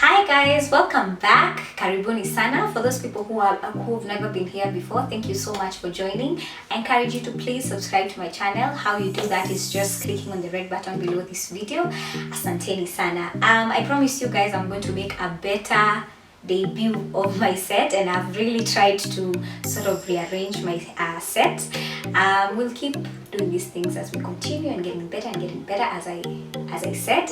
Hi guys, welcome back. Karibuni sana. For those people who've never been here before, thank you so much for joining. I encourage you to please subscribe to my channel. How you do that is just clicking on the red button below this video. Asanteni sana. I promise you guys I'm going to make a better debut of my set, and I've really tried to sort of rearrange my set. We'll keep doing these things as we continue and getting better as I said.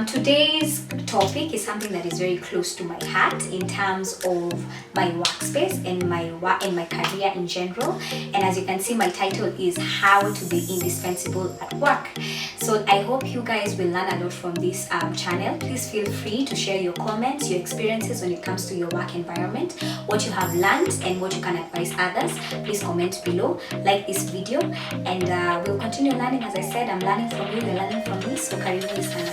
Today's topic is something that is very close to my heart in terms of my workspace and my career in general. And as you can see, my title is How to Be Indispensable at Work. So I hope you guys will learn a lot from this channel. Please feel free to share your comments, your experiences when it comes to your work environment, what you have learned and what you can advise others. Please comment below, like this video, and we'll continue learning. As I said, I'm learning from you, you're learning from me, so karibuni sana.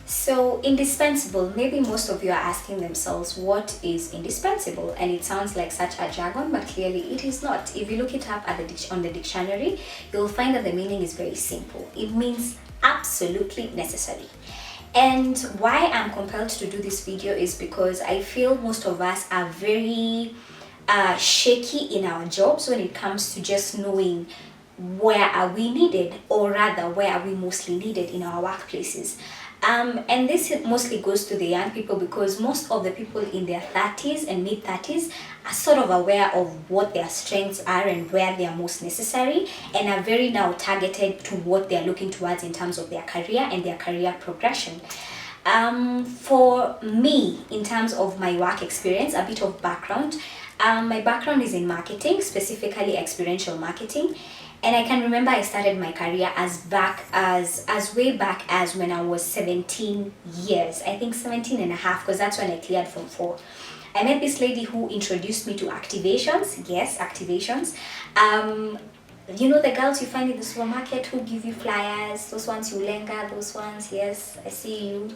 So indispensable, maybe most of you are asking themselves, what is indispensable? And it sounds like such a jargon, but clearly it is not. If you look it up at on the dictionary, you'll find that the meaning is very simple. It means absolutely necessary. And why I'm compelled to do this video is because I feel most of us are very shaky in our jobs when it comes to just knowing where are we needed, or rather where are we mostly needed in our workplaces. And this mostly goes to the young people, because most of the people in their 30s and mid 30s are sort of aware of what their strengths are and where they are most necessary, and are very now targeted to what they are looking towards in terms of their career and their career progression. For me, in terms of my work experience, a bit of background. My background is in marketing, specifically experiential marketing. And I can remember I started my career as way back as when I was 17 years. I think 17 and a half, because that's when I cleared Form 4. I met this lady who introduced me to activations. Yes, activations. You know the girls you find in the supermarket who give you flyers, those ones you lenga, those ones, yes, I see you,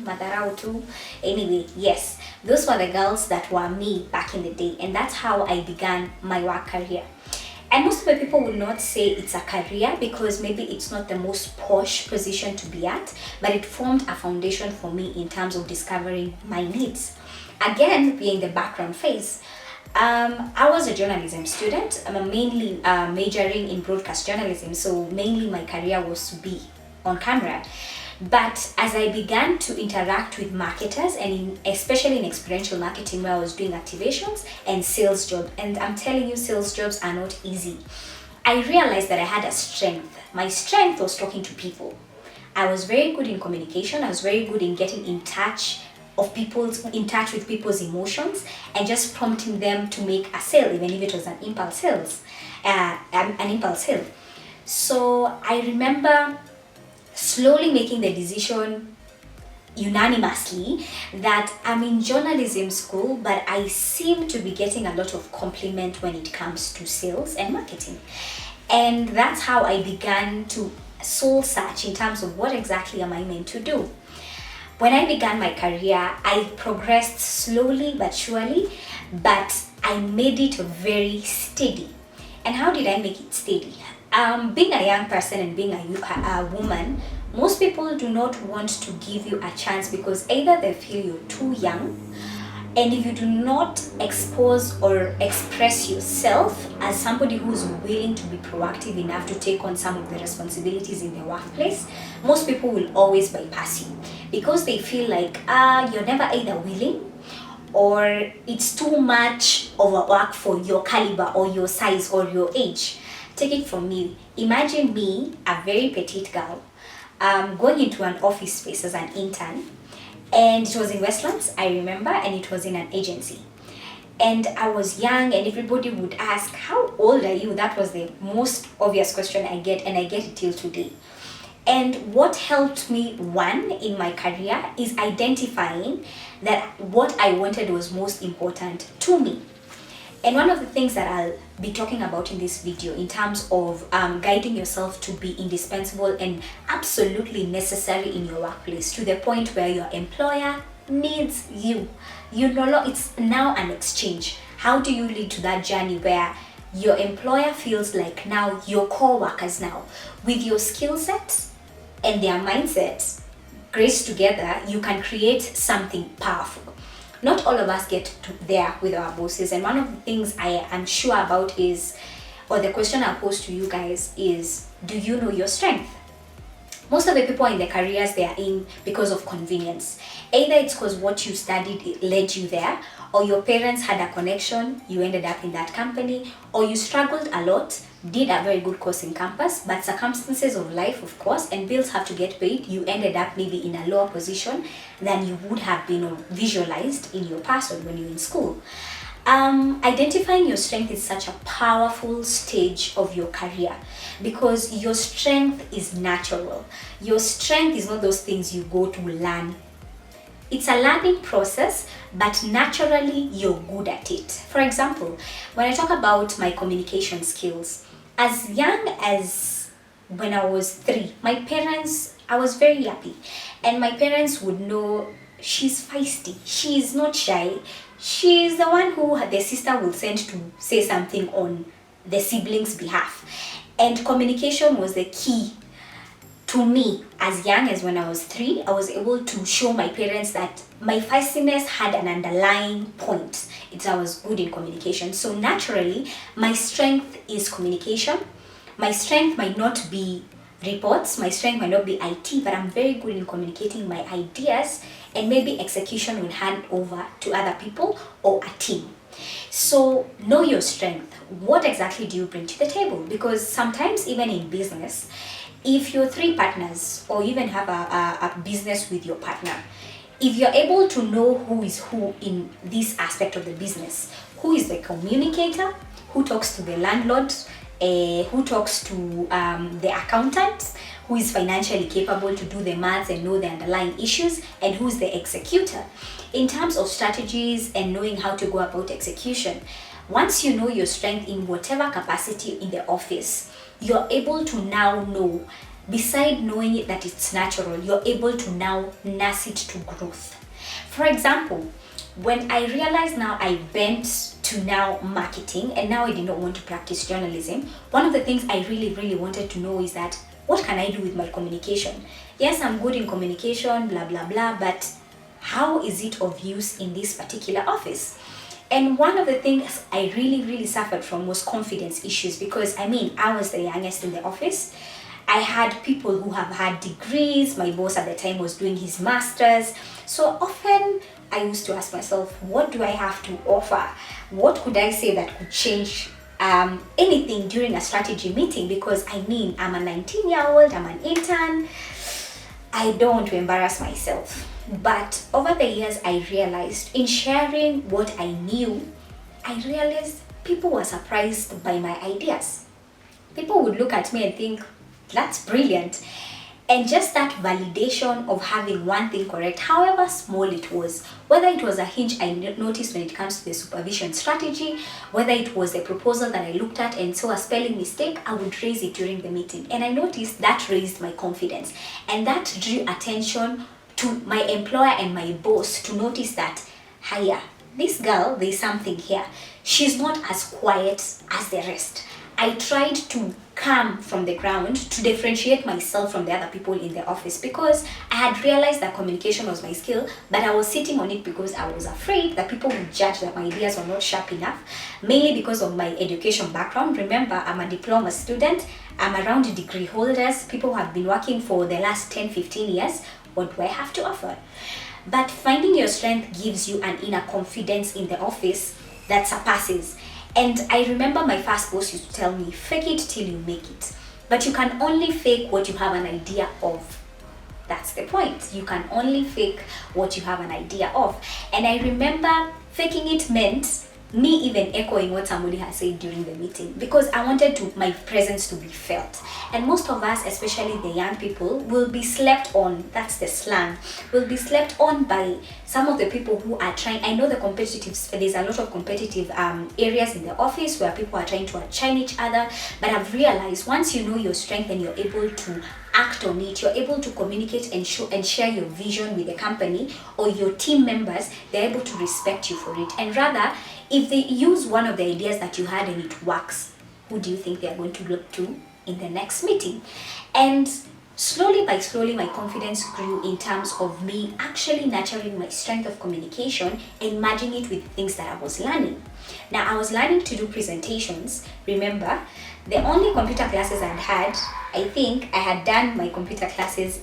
Madarao too. Anyway, yes, those were the girls that were me back in the day, and that's how I began my work career. And most of the people will not say it's a career, because maybe it's not the most posh position to be at, but it formed a foundation for me in terms of discovering my needs. Again, being the background phase. I was a journalism student. I'm mainly majoring in broadcast journalism, so mainly my career was to be on camera. But as I began to interact with marketers, and especially in experiential marketing, where I was doing activations and sales jobs, and I'm telling you, sales jobs are not easy, I realized that I had a strength. My strength was talking to people. I was very good in communication. I was very good in getting in touch with people's emotions, and just prompting them to make a sale, even if it was an impulse sale. So I remember slowly making the decision unanimously that I'm in journalism school, but I seem to be getting a lot of compliment when it comes to sales and marketing. And that's how I began to soul search in terms of what exactly am I meant to do. When I began my career, I progressed slowly but surely, but I made it very steady. And how did I make it steady? Being a young person and being a woman, most people do not want to give you a chance, because either they feel you're too young, and if you do not expose or express yourself as somebody who's willing to be proactive enough to take on some of the responsibilities in their workplace, most people will always bypass you, because they feel like you're never either willing, or it's too much of a work for your caliber or your size or your age. Take it from me. Imagine me, a very petite girl, going into an office space as an intern, and it was in Westlands, I remember, and it was in an agency. And I was young, and everybody would ask, how old are you? That was the most obvious question I get, and I get it till today. And what helped me, one, in my career, is identifying that what I wanted was most important to me. And one of the things that be talking about in this video in terms of guiding yourself to be indispensable and absolutely necessary in your workplace, to the point where your employer needs you. You know, it's now an exchange. How do you lead to that journey where your employer feels like now your co-workers now, with your skill set and their mindset graced together, you can create something powerful. Not all of us get to there with our bosses, and one of the things I am sure about is, or the question I'll pose to you guys is, do you know your strength? Most of the people in the careers they are in because of convenience. Either it's because what you studied led you there, or your parents had a connection, you ended up in that company, or you struggled a lot, did a very good course in campus, but circumstances of life, of course, and bills have to get paid, you ended up maybe in a lower position than you would have been visualized in your past or when you're in school. Identifying your strength is such a powerful stage of your career, because your strength is natural. Your strength is not those things you go to learn. It's a learning process, but naturally you're good at it. For example, when I talk about my communication skills, as young as when I was 3, my parents, I was very happy, and my parents would know she's feisty, she's not shy. She's the one who the sister will send to say something on the siblings' behalf. And communication was the key to me. As young as when I was 3, I was able to show my parents that my feistiness had an underlying point. I was good in communication. So naturally, my strength is communication. My strength might not be reports, my strength might not be IT, but I'm very good in communicating my ideas, and maybe execution will hand over to other people or a team. So know your strength. What exactly do you bring to the table? Because sometimes even in business, if you're 3 partners or even have a business with your partner, if you're able to know who is who in this aspect of the business, who is the communicator, who talks to the landlord, who talks to the accountant, who is financially capable to do the maths and know the underlying issues, and who's the executor. In terms of strategies and knowing how to go about execution, once you know your strength in whatever capacity in the office, you're able to now know, beside knowing it that it's natural, you're able to now nurse it to growth. For example, when I realized now I bent to now marketing, and now I did not want to practice journalism, one of the things I really wanted to know is that, what can I do with my communication? Yes, I'm good in communication, blah blah blah, but how is it of use in this particular office? And one of the things I really suffered from was confidence issues, because I was the youngest in the office. I had people who have had degrees. My boss at the time was doing his master's. So often I used to ask myself, what do I have to offer? What could I say that could change anything during a strategy meeting? Because I'm a 19-year-old, I'm an intern. I don't want to embarrass myself. But over the years, I realized in sharing what I knew, I realized people were surprised by my ideas. People would look at me and think, that's brilliant. And just that validation of having one thing correct, however small it was, whether it was a hinge I noticed when it comes to the supervision strategy, whether it was a proposal that I looked at and saw a spelling mistake, I would raise it during the meeting. And I noticed that raised my confidence. And that drew attention to my employer and my boss to notice that, hiya, this girl, there's something here. She's not as quiet as the rest. I tried to come from the ground to differentiate myself from the other people in the office, because I had realized that communication was my skill, but I was sitting on it because I was afraid that people would judge that my ideas were not sharp enough, mainly because of my education background. Remember, I'm a diploma student. I'm around degree holders, people who have been working for the last 10-15 years. What do I have to offer? But finding your strength gives you an inner confidence in the office that surpasses. And I remember my first boss used to tell me, fake it till you make it. But you can only fake what you have an idea of. That's the point. You can only fake what you have an idea of. And I remember faking it meant me even echoing what somebody has said during the meeting, because I wanted my presence to be felt. And most of us, especially the young people, will be slept on. That's the slang. Will be slept on by some of the people who are trying. I know there's a lot of competitive areas in the office where people are trying to outshine each other. But I've realized once you know your strength and you're able to act on it, you're able to communicate and show and share your vision with the company or your team members, they're able to respect you for it. And rather, if they use one of the ideas that you had and it works, who do you think they are going to look to in the next meeting? And slowly by slowly, my confidence grew in terms of me actually nurturing my strength of communication and merging it with things that I was learning. Now, I was learning to do presentations. Remember, the only computer classes I'd had, I think I had done my computer classes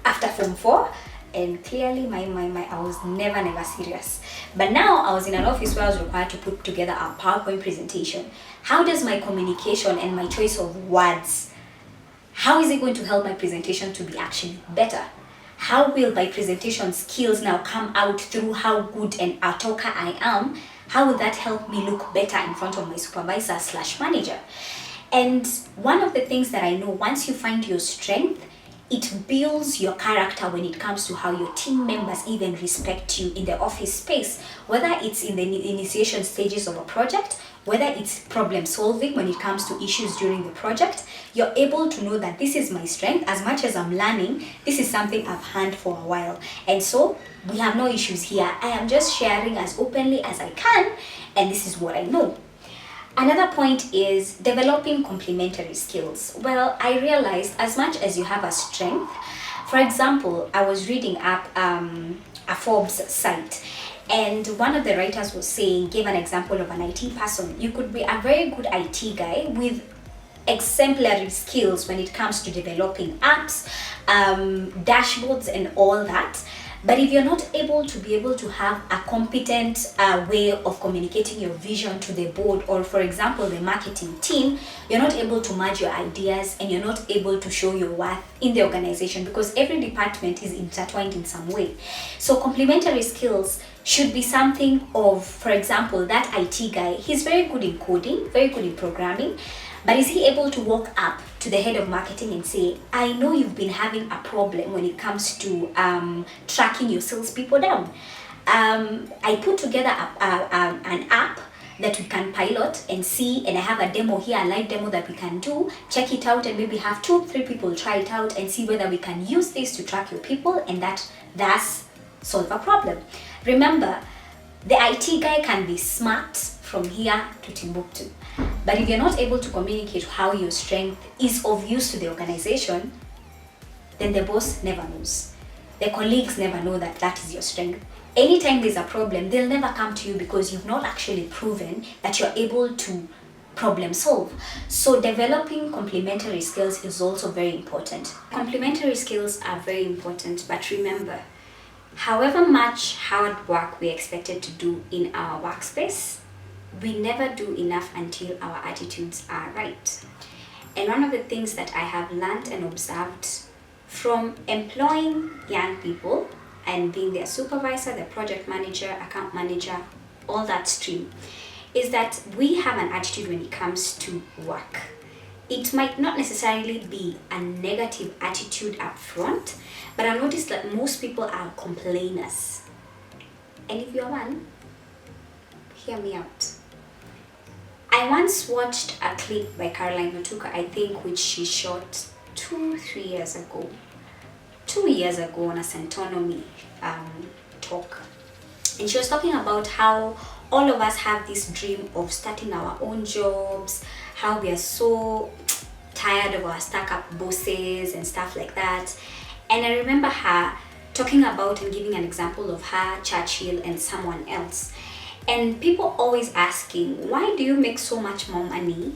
after Form 4, and clearly I was never serious. But now I was in an office where I was required to put together a PowerPoint presentation. How does my communication and my choice of words, how is it going to help my presentation to be actually better? How will my presentation skills now come out through how good a talker I am? How will that help me look better in front of my supervisor/manager? And one of the things that I know, once you find your strength, it builds your character when it comes to how your team members even respect you in the office space, whether it's in the initiation stages of a project, whether it's problem solving when it comes to issues during the project. You're able to know that this is my strength. As much as I'm learning, this is something I've had for a while. And so we have no issues here. I am just sharing as openly as I can, and this is what I know. Another point is developing complementary skills. Well, I realized as much as you have a strength, for example, I was reading up a Forbes site, and one of the writers was saying, gave an example of an IT person. You could be a very good IT guy with exemplary skills when it comes to developing apps, dashboards and all that. But if you're not able to have a competent way of communicating your vision to the board, or for example, the marketing team, you're not able to merge your ideas and you're not able to show your worth in the organization, because every department is intertwined in some way. So complementary skills should be something of, for example, that IT guy, he's very good in coding, very good in programming, but is he able to walk up to the head of marketing and say, I know you've been having a problem when it comes to tracking your salespeople down. I put together an app that we can pilot and see, and I have a demo here, a live demo that we can do, check it out, and maybe have 2-3 people try it out and see whether we can use this to track your people, and thus solve a problem. Remember, the IT guy can be smart from here to Timbuktu, but if you're not able to communicate how your strength is of use to the organization, then the boss never knows. The colleagues never know that that is your strength. Anytime there's a problem, they'll never come to you because you've not actually proven that you're able to problem solve. So developing complementary skills is also very important. Complementary skills are very important, but remember, however much hard work we're expected to do in our workspace, we never do enough until our attitudes are right. And one of the things that I have learned and observed from employing young people and being their supervisor, their project manager, account manager, all that stream, is that we have an attitude when it comes to work. It might not necessarily be a negative attitude up front, but I noticed that most people are complainers. And if you're one, hear me out. I once watched a clip by Caroline Notuka, I think, which she shot 2-3 years ago. 2 years ago on a Centonomy talk. And she was talking about how all of us have this dream of starting our own jobs, how we are so tired of our stuck-up bosses and stuff like that. And I remember her talking about and giving an example of her, Churchill, and someone else. And people always asking, why do you make so much money,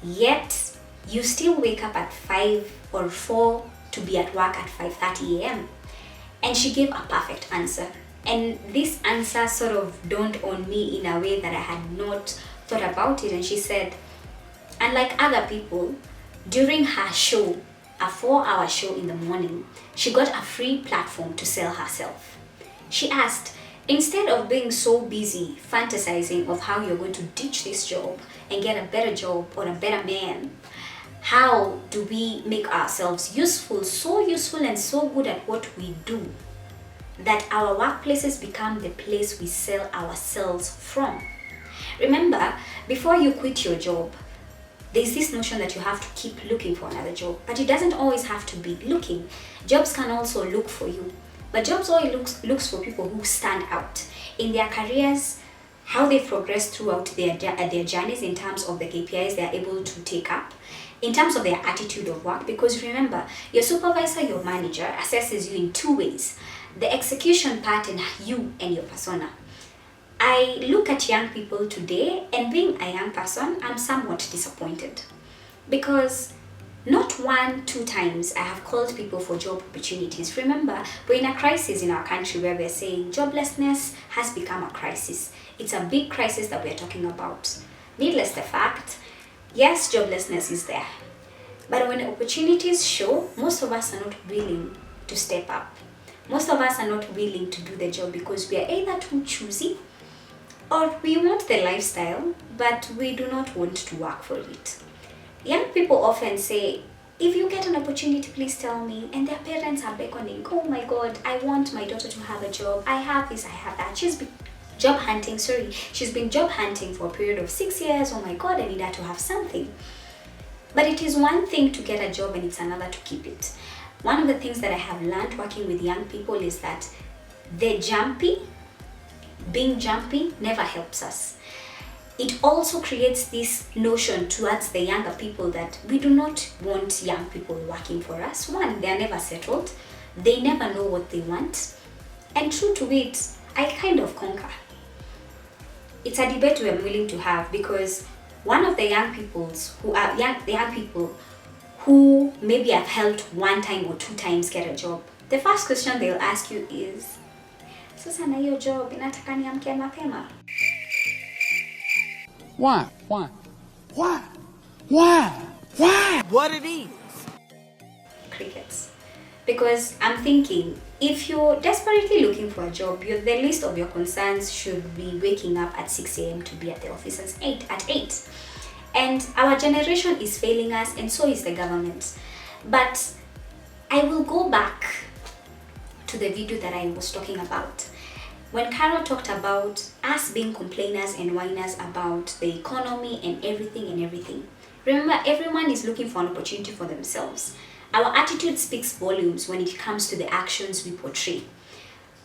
yet you still wake up at 5 or 4 to be at work at 5:30 a.m. And she gave a perfect answer. And this answer sort of dawned on me in a way that I had not thought about it. And she said, unlike other people, during her show, a 4-hour show in the morning, she got a free platform to sell herself. She asked, Instead of being so busy fantasizing of how you're going to ditch this job and get a better job or a better man, how do we make ourselves useful, so useful and so good at what we do that our workplaces become the place we sell ourselves from? Remember, before you quit your job, there's this notion that you have to keep looking for another job, but it doesn't always have to be looking. Jobs can also look for you, but jobs only looks for people who stand out in their careers, how they progress throughout their journeys in terms of the KPIs they are able to take up, in terms of their attitude of work. Because remember, your supervisor, your manager assesses you in two ways: the execution part and you and your persona. I look at young people today, and being a young person, I'm somewhat disappointed because not one, two times I have called people for job opportunities. Remember, we're in a crisis in our country where we're saying joblessness has become a crisis. It's a big crisis that we're talking about. Needless the fact, yes, joblessness is there. But when opportunities show, most of us are not willing to step up. Most of us are not willing to do the job because we are either too choosy or we want the lifestyle, but we do not want to work for it. Young people often say, if you get an opportunity, please tell me. And their parents are beckoning, oh my God, I want my daughter to have a job. I have this, I have that. She's been job hunting for a period of 6 years. Oh my God, I need her to have something. But it is one thing to get a job and it's another to keep it. One of the things that I have learned working with young people is that being jumpy never helps us. It also creates this notion towards the younger people that we do not want young people working for us. One, they are never settled. They never know what they want. And true to it, I kind of concur. It's a debate we are willing to have because one of the young people who maybe have helped one time or two times get a job, the first question they'll ask you is, sasa na hiyo job inataka niamke mapema? Why? What it is? Crickets. Because I'm thinking, if you're desperately looking for a job, the list of your concerns should be waking up at 6 a.m. to be at the office at 8. And our generation is failing us, and so is the government. But I will go back to the video that I was talking about. When Carol talked about us being complainers and whiners about the economy and everything. Remember, everyone is looking for an opportunity for themselves. Our attitude speaks volumes when it comes to the actions we portray.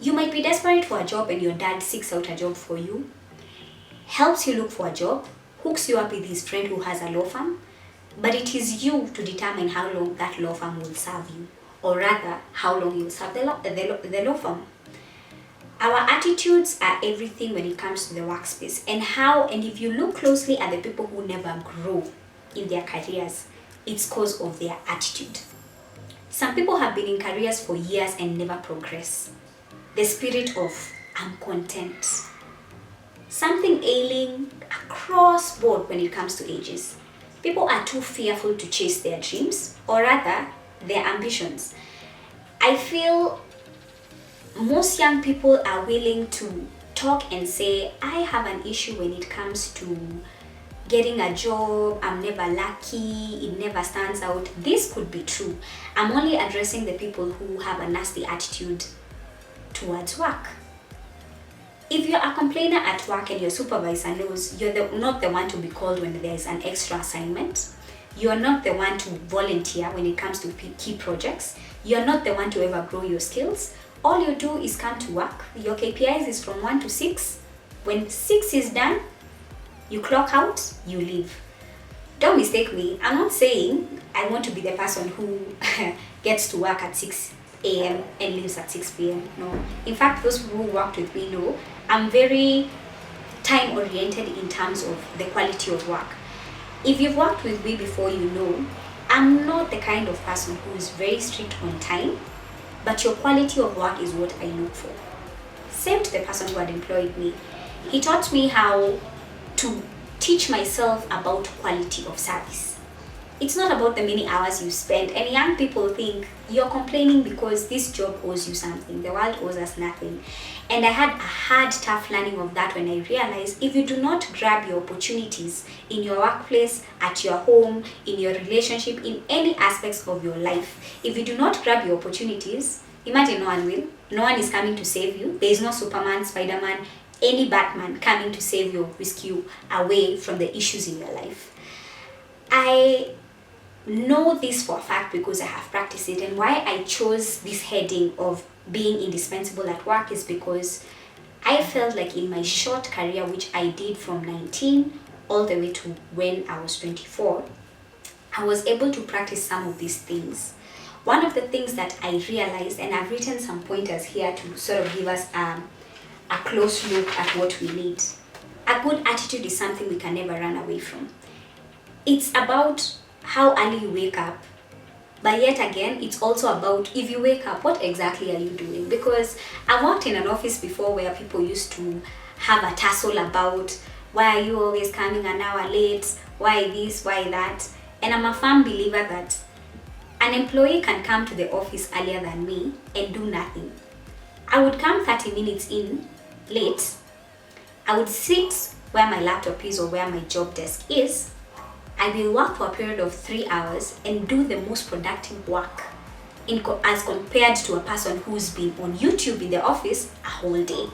You might be desperate for a job and your dad seeks out a job for you, helps you look for a job, hooks you up with his friend who has a law firm, but it is you to determine how long that law firm will serve you, or rather, how long you will serve the law firm. Our attitudes are everything when it comes to the workspace, and if you look closely at the people who never grow in their careers, it's because of their attitude. Some people have been in careers for years and never progress. The spirit of I'm content. Something ailing across board when it comes to ages. People are too fearful to chase their dreams, or rather, their ambitions. I feel most young people are willing to talk and say, I have an issue when it comes to getting a job, I'm never lucky, it never stands out. This could be true. I'm only addressing the people who have a nasty attitude towards work. If you're a complainer at work and your supervisor knows you're not the one to be called when there's an extra assignment, you're not the one to volunteer when it comes to key projects, you're not the one to ever grow your skills, all you do is come to work. Your KPIs is from 1 to 6. When 6 is done, you clock out, you leave. Don't mistake me. I'm not saying I want to be the person who gets to work at 6 a.m. and leaves at 6 p.m. No. In fact, those who worked with me know I'm very time oriented in terms of the quality of work. If you've worked with me before, you know I'm not the kind of person who is very strict on time, but your quality of work is what I look for. Same to the person who had employed me. He taught me how to teach myself about quality of service. It's not about the many hours you spend. And young people think you're complaining because this job owes you something. The world owes us nothing. And I had a hard, tough learning of that when I realized if you do not grab your opportunities in your workplace, at your home, in your relationship, in any aspects of your life, if you do not grab your opportunities, imagine no one will. No one is coming to save you. There is no Superman, Spider-Man, any Batman coming to save you or whisk you away from the issues in your life. I know this for a fact because I have practiced it, and why I chose this heading of being indispensable at work is because I felt like in my short career, which I did from 19 all the way to when I was 24, I was able to practice some of these things. One of the things that I realized, and I've written some pointers here to sort of give us a close look at what we need. A good attitude is something we can never run away from. It's about how early you wake up, but yet again, it's also about if you wake up, what exactly are you doing? Because I worked in an office before where people used to have a tussle about why are you always coming an hour late, why this, why that. And I'm a firm believer that an employee can come to the office earlier than me and do nothing. I would come 30 minutes in late, I would sit where my laptop is or where my job desk is. I will work for a period of 3 hours and do the most productive work as compared to a person who's been on YouTube in the office a whole day.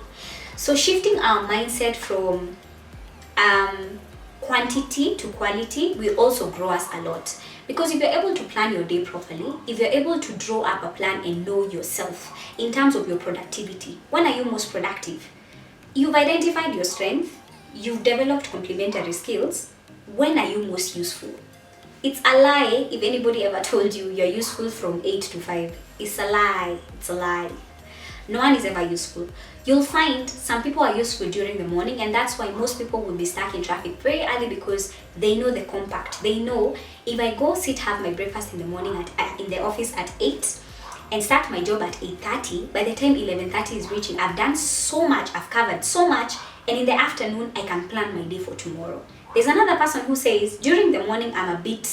So shifting our mindset from quantity to quality will also grow us a lot. Because if you're able to plan your day properly, if you're able to draw up a plan and know yourself in terms of your productivity, when are you most productive? You've identified your strength, you've developed complementary skills. When are you most useful? It's a lie if anybody ever told you you're useful from 8 to 5. It's a lie. It's a lie. No one is ever useful. You'll find some people are useful during the morning, and that's why most people will be stuck in traffic very early because they know the compact. They know if I go sit have my breakfast in the morning in the office at 8 and start my job at 8:30, by the time 11:30 is reaching, I've done so much, I've covered so much, and in the afternoon I can plan my day for tomorrow. There's another person who says, during the morning I'm a bit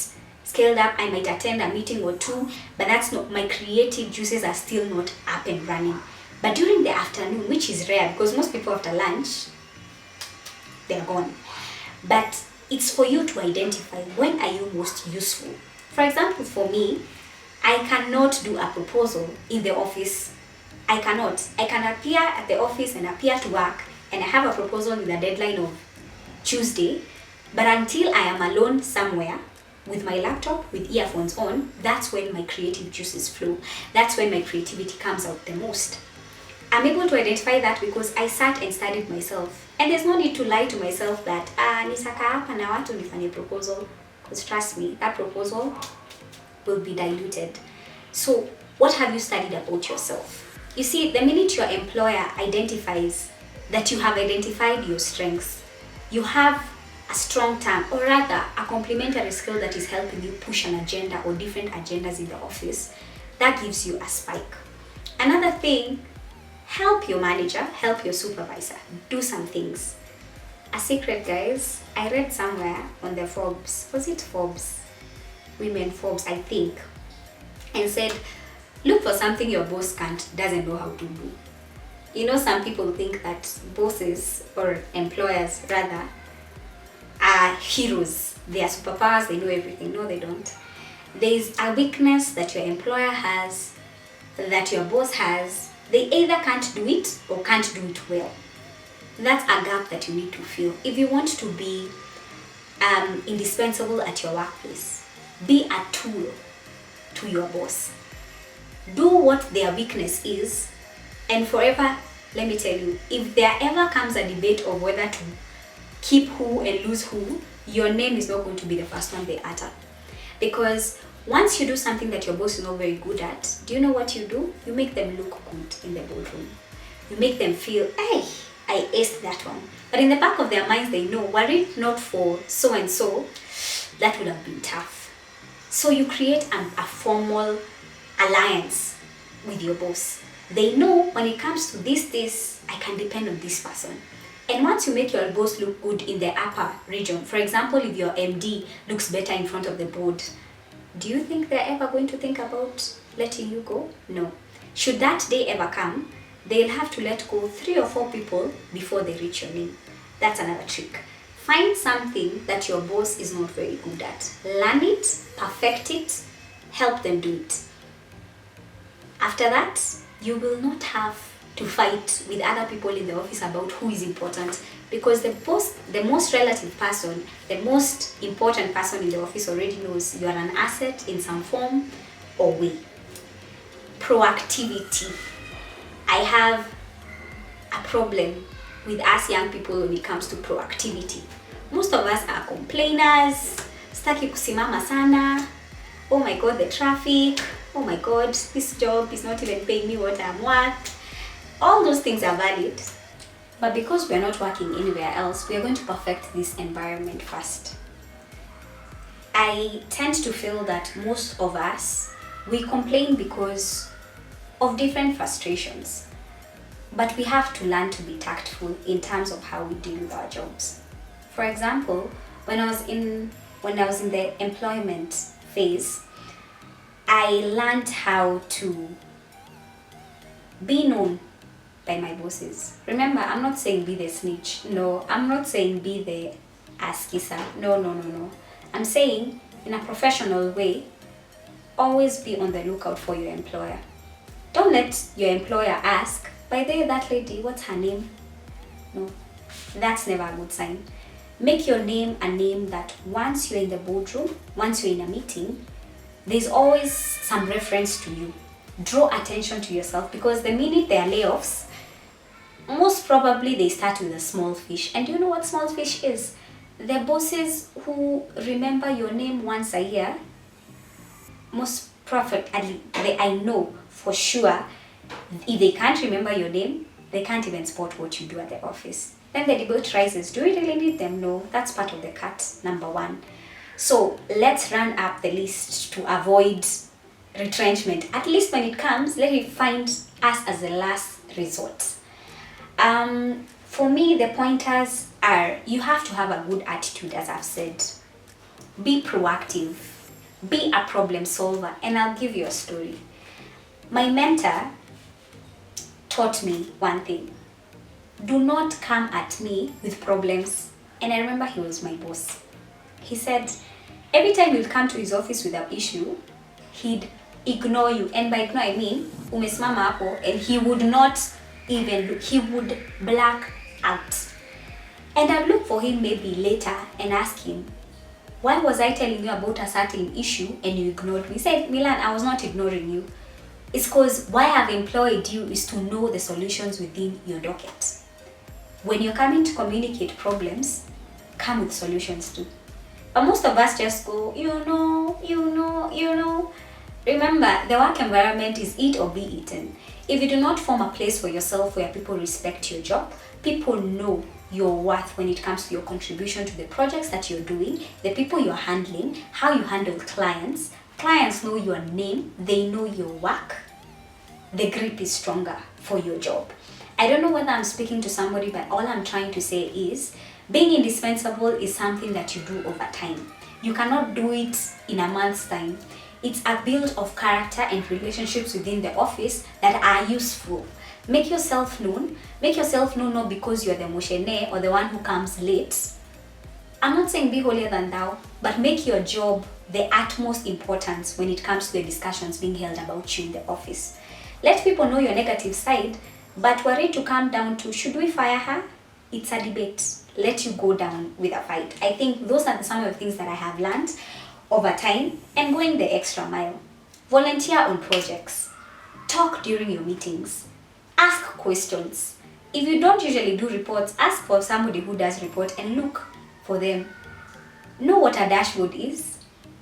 scaled up, I might attend a meeting or two, but that's not, my creative juices are still not up and running. But during the afternoon, which is rare because most people after lunch, they're gone. But it's for you to identify when are you most useful. For example, for me, I cannot do a proposal in the office. I cannot. I can appear at the office and appear to work and I have a proposal with a deadline of Tuesday, but until I am alone somewhere with my laptop, with earphones on, that's when my creative juices flow. That's when my creativity comes out the most. I'm able to identify that because I sat and studied myself. And there's no need to lie to myself that, nisaka hapa na watu nifanye proposal. Because trust me, that proposal will be diluted. So, what have you studied about yourself? You see, the minute your employer identifies that you have identified your strengths, you have a strong term, or rather a complementary skill that is helping you push an agenda or different agendas in the office, that gives you a spike. Another thing, help your manager, help your supervisor, do some things. A secret, guys, I read somewhere on the Forbes, was it Forbes? Women Forbes, I think, and said, look for something your boss doesn't know how to do. You know, some people think that bosses or employers rather are heroes. They are superpowers, they know everything. No, they don't. There is a weakness that your employer has, that your boss has. They either can't do it or can't do it well. That's a gap that you need to fill. If you want to be indispensable at your workplace, be a tool to your boss. Do what their weakness is, and forever, let me tell you, if there ever comes a debate of whether to keep who and lose who, your name is not going to be the first one they utter. Because once you do something that your boss is not very good at, do you know what you do? You make them look good in the boardroom. You make them feel, hey, I aced that one. But in the back of their minds, they know, were it not for so and so, that would have been tough. So you create a formal alliance with your boss. They know when it comes to this, I can depend on this person. And once you make your boss look good in the upper region, for example, if your MD looks better in front of the board, Do you think they're ever going to think about letting you go? No. Should that day ever come, they'll have to let go 3 or 4 people before they reach your name. That's another trick. Find something that your boss is not very good at. Learn it, perfect it, help them do it. After that, you will not have to fight with other people in the office about who is important, because the most relative person, the most important person in the office already knows you are an asset in some form or way. Proactivity. I have a problem with us young people when it comes to proactivity. Most of us are complainers, staki kusimama sana, oh my god the traffic, oh my god this job is not even paying me what I'm worth. All those things are valid, but because we're not working anywhere else, we are going to perfect this environment first. I tend to feel that most of us, we complain because of different frustrations, but we have to learn to be tactful in terms of how we deal with our jobs. For example, when I was in the employment phase, I learned how to be known by my bosses. Remember, I'm not saying be the snitch. No, I'm not saying be the askisa. No. I'm saying in a professional way, always be on the lookout for your employer. Don't let your employer ask, by the way, that lady, what's her name? No, that's never a good sign. Make your name a name that once you're in the boardroom, once you're in a meeting, there's always some reference to you. Draw attention to yourself, because the minute there are layoffs, most probably they start with a small fish. And do you know what small fish is? The bosses who remember your name once a year, most probably, I know for sure, if they can't remember your name, they can't even spot what you do at the office. Then the debate rises, do we really need them? No, that's part of the cut, number 1. So let's run up the list to avoid retrenchment. At least when it comes, let it find us as a last resort. For me, the pointers are, you have to have a good attitude, as I've said. Be proactive. Be a problem solver. And I'll give you a story. My mentor taught me one thing. Do not come at me with problems. And I remember he was my boss. He said, every time you'd come to his office with an issue, he'd ignore you. And by ignore, I mean, umesimama hapo, and he would not even look. He would black out. And I'd look for him maybe later and ask him, why was I telling you about a certain issue and you ignored me? He said, Milan, I was not ignoring you. It's because why I've employed you is to know the solutions within your docket. When you're coming to communicate problems, come with solutions too. But most of us just go, you know. Remember, the work environment is eat or be eaten. If you do not form a place for yourself where people respect your job, people know your worth when it comes to your contribution to the projects that you're doing, the people you're handling, how you handle clients. Clients know your name, they know your work. The grip is stronger for your job. I don't know whether I'm speaking to somebody, but all I'm trying to say is, being indispensable is something that you do over time. You cannot do it in a month's time. It's a build of character and relationships within the office that are useful. Make yourself known. Make yourself known not because you're the moshene or the one who comes late. I'm not saying be holier than thou, but make your job the utmost importance when it comes to the discussions being held about you in the office. Let people know your negative side, but worry to come down to, should we fire her? It's a debate. Let you go down with a fight. I think those are some of the things that I have learned over time, and going the extra mile. Volunteer on projects. Talk during your meetings. Ask questions. If you don't usually do reports, ask for somebody who does report and look for them. Know what a dashboard is.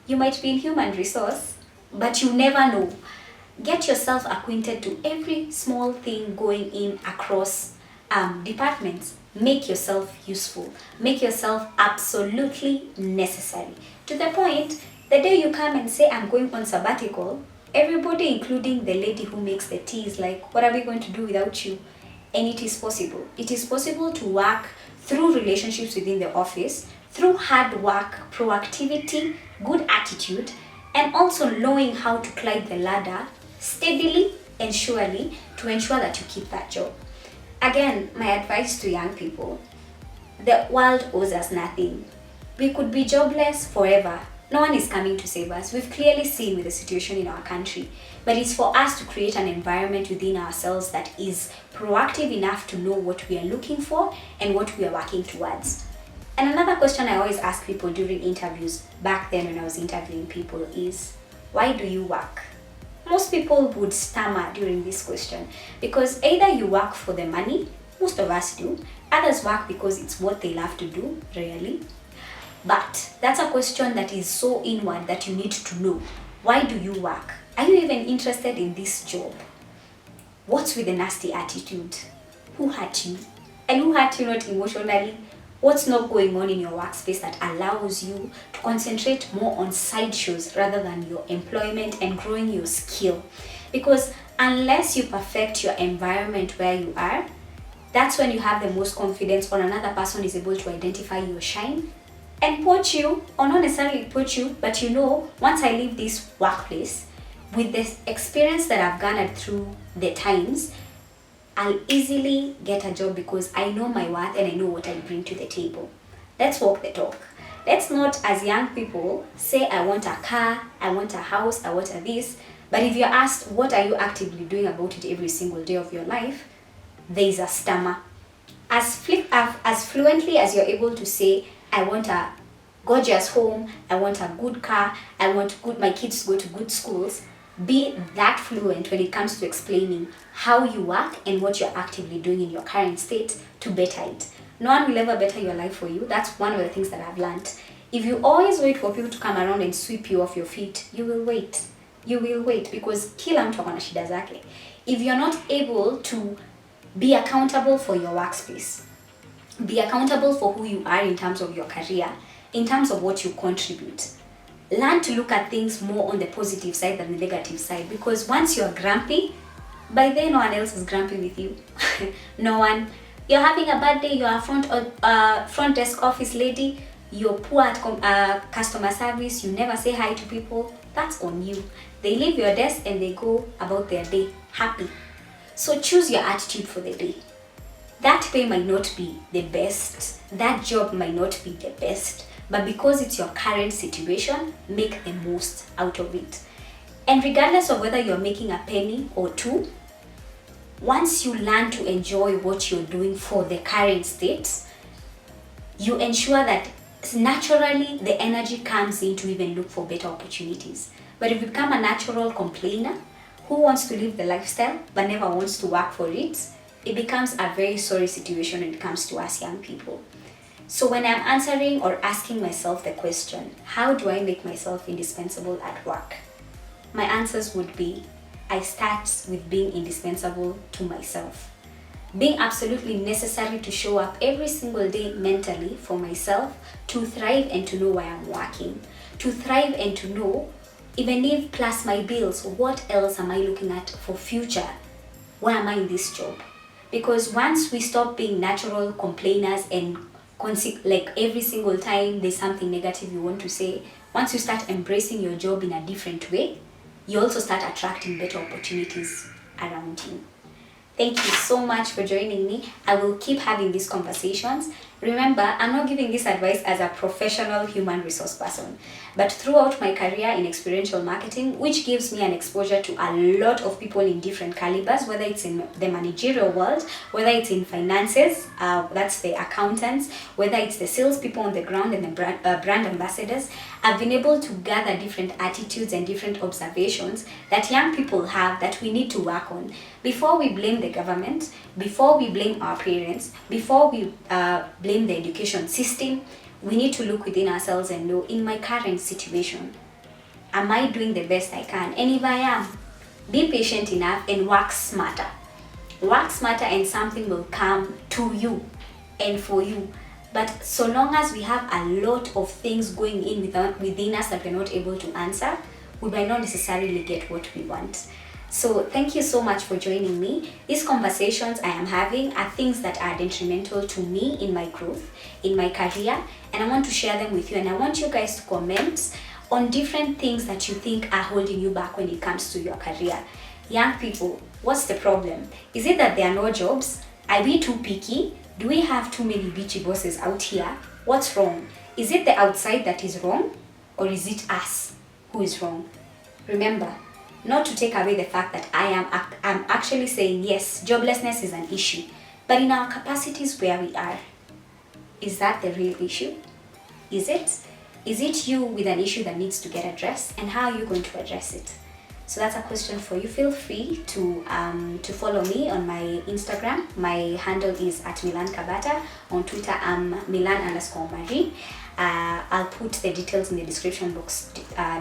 You might be in human resource, but you never know. Get yourself acquainted to every small thing going in across departments. Make yourself useful. Make yourself absolutely necessary. To the point, the day you come and say, I'm going on sabbatical, everybody, including the lady who makes the tea, is like, what are we going to do without you? And it is possible. It is possible to work through relationships within the office, through hard work, proactivity, good attitude, and also knowing how to climb the ladder steadily and surely to ensure that you keep that job. Again, my advice to young people: the world owes us nothing. We could be jobless forever. No one is coming to save us. We've clearly seen with the situation in our country. But it's for us to create an environment within ourselves that is proactive enough to know what we are looking for and what we are working towards. And another question I always ask people during interviews, back then when I was interviewing people, is why do you work? Most people would stammer during this question because either you work for the money, most of us do, others work because it's what they love to do, really. But that's a question that is so inward that you need to know. Why do you work? Are you even interested in this job? What's with the nasty attitude? Who hurt you? And who hurt you not emotionally? What's not going on in your workspace that allows you to concentrate more on sideshows rather than your employment and growing your skill? Because unless you perfect your environment where you are, that's when you have the most confidence when another person is able to identify your shine and poach you, or not necessarily poach you, but once I leave this workplace, with the experience that I've garnered through the times, I'll easily get a job because I know my worth and I know what I bring to the table. Let's walk the talk. Let's not, as young people, say I want a car, I want a house, I want a this, but if you're asked what are you actively doing about it every single day of your life, there is a stammer. As fluently as you're able to say, I want a gorgeous home, I want a good car, I want my kids to go to good schools, be that fluent when it comes to explaining how you work and what you're actively doing in your current state to better it. No one will ever better your life for you. That's one of the things that I've learned. If you always wait for people to come around and sweep you off your feet, you will wait. You will wait because kila mtu akona shida zake. If you're not able to be accountable for your workspace, be accountable for who you are in terms of your career, in terms of what you contribute. Learn to look at things more on the positive side than the negative side, because once you're grumpy, by then no one else is grumpy with you. No one. You're having a bad day, you're a front desk office lady, you're poor at customer service, you never say hi to people, that's on you. They leave your desk and they go about their day happy. So choose your attitude for the day. That pay might not be the best, that job might not be the best, but because it's your current situation, make the most out of it. And regardless of whether you're making a penny or two, once you learn to enjoy what you're doing for the current state, you ensure that naturally the energy comes in to even look for better opportunities. But if you become a natural complainer who wants to live the lifestyle but never wants to work for it, it becomes a very sorry situation when it comes to us young people. So when I'm answering or asking myself the question, how do I make myself indispensable at work? My answers would be, I start with being indispensable to myself. Being absolutely necessary to show up every single day mentally for myself, to thrive and to know why I'm working. To thrive and to know, even if plus my bills, what else am I looking at for future? Why am I in this job? Because once we stop being natural complainers and like every single time there's something negative you want to say, once you start embracing your job in a different way, you also start attracting better opportunities around you. Thank you so much for joining me. I will keep having these conversations. Remember, I'm not giving this advice as a professional human resource person, but throughout my career in experiential marketing, which gives me an exposure to a lot of people in different calibers, whether it's in the managerial world, whether it's in finances, that's the accountants, whether it's the salespeople on the ground and the brand ambassadors, I've been able to gather different attitudes and different observations that young people have that we need to work on. Before we blame the government, before we blame our parents, before we blame the education system, we need to look within ourselves and know, in my current situation, am I doing the best I can? And if I am, be patient enough and work smarter. Work smarter and something will come to you and for you. But so long as we have a lot of things going in within us that we're not able to answer, we might not necessarily get what we want. So thank you so much for joining me. These conversations I am having are things that are detrimental to me in my growth, in my career, and I want to share them with you. And I want you guys to comment on different things that you think are holding you back when it comes to your career. Young people, what's the problem? Is it that there are no jobs? Are we too picky? Do we have too many bitchy bosses out here? What's wrong? Is it the outside that is wrong? Or is it us who is wrong? Remember, not to take away the fact that I'm actually saying yes, joblessness is an issue. But in our capacities where we are, is that the real issue? Is it? Is it you with an issue that needs to get addressed? And how are you going to address it? So that's a question for you. Feel free to follow me on my Instagram. My handle is at Milan Kabata. On Twitter, I'm Milan_Marie. I'll put the details in the description box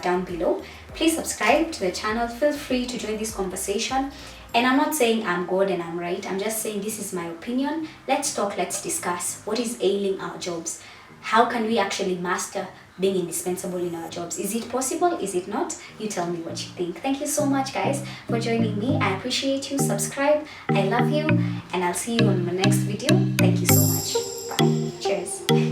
down below. Please subscribe to the channel. Feel free to join this conversation. And I'm not saying I'm God and I'm right. I'm just saying this is my opinion. Let's talk, let's discuss. What is ailing our jobs? How can we actually master being indispensable in our jobs? Is it possible? Is it not? You tell me what you think. Thank you so much, guys, for joining me. I appreciate you. Subscribe. I love you. And I'll see you on my next video. Thank you so much. Bye. Cheers.